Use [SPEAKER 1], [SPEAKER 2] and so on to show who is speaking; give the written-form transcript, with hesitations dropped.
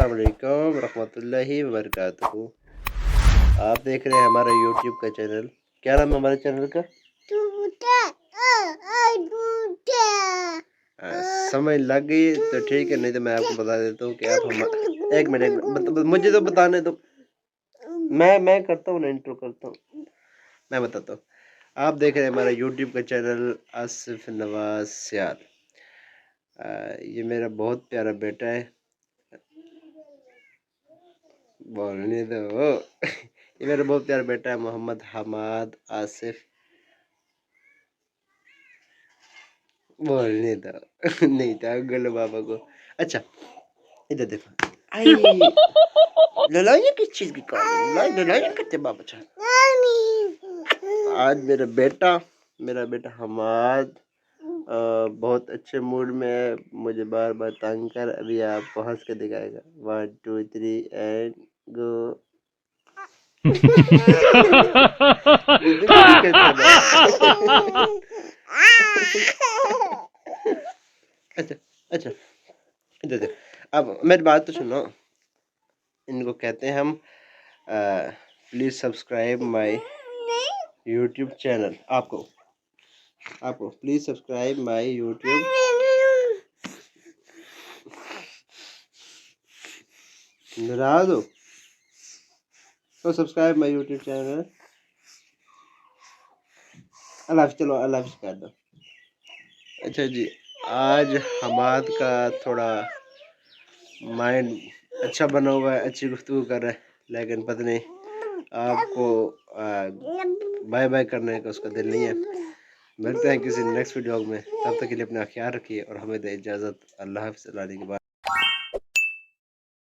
[SPEAKER 1] السلام علیکم ورحمۃ اللہ وبرکاتہ. آپ دیکھ رہے ہیں ہمارا یوٹیوب کا چینل. کیا نام ہے ہمارے چینل کا؟ سمجھ لگ گئی تو ٹھیک ہے، نہیں تو میں آپ کو بتا دیتا ہوں کہ آپ ایک منٹ مجھے تو بتانے دو. میں کرتا ہوں نا، انٹرو کرتا ہوں، میں بتاتا ہوں. آپ دیکھ رہے ہیں ہمارا یوٹیوب کا چینل آصف نواز سیال. یہ میرا بہت پیارا بیٹا ہے. بولنے دو. یہ میرا بہت پیارا بیٹا ہے محمد حماد آصف. بولنے دو. نہیں تھا گلو بابا کو. اچھا ادھر دیکھو. لڑائی کس چیز کی لڑائی کرتے بابا چاہ. آج میرا بیٹا حماد بہت اچھے موڈ میں ہے. مجھے بار بار تنگ کر. ابھی آپ کو ہنس کے دکھائے گا. 1 2 3 اینڈ گو. اچھا اب میری بات تو سنو. ان کو کہتے ہیں ہم please subscribe my YouTube channel. آپ کو پلیز سبسکرائب مائی یوٹیوب. ناراض ہو تو سبسکرائب مائی یوٹیوب چینل. اللہ حافظ. چلو اللہ حافظ کر دو. اچھا جی، آج حماد کا تھوڑا مائنڈ اچھا بنا ہوا ہے، اچھی گفتگو کر رہا ہے، لیکن پتہ نہیں آپ کو بائے بائے کرنے کا اس کا دل نہیں ہے. ملتے ہیں کسی نیکسٹ ویڈیو میں. تب تک کے لیے اپنا خیال رکھیے اور ہمیں دے اجازت. اللہ حافظ. اللہ کے بعد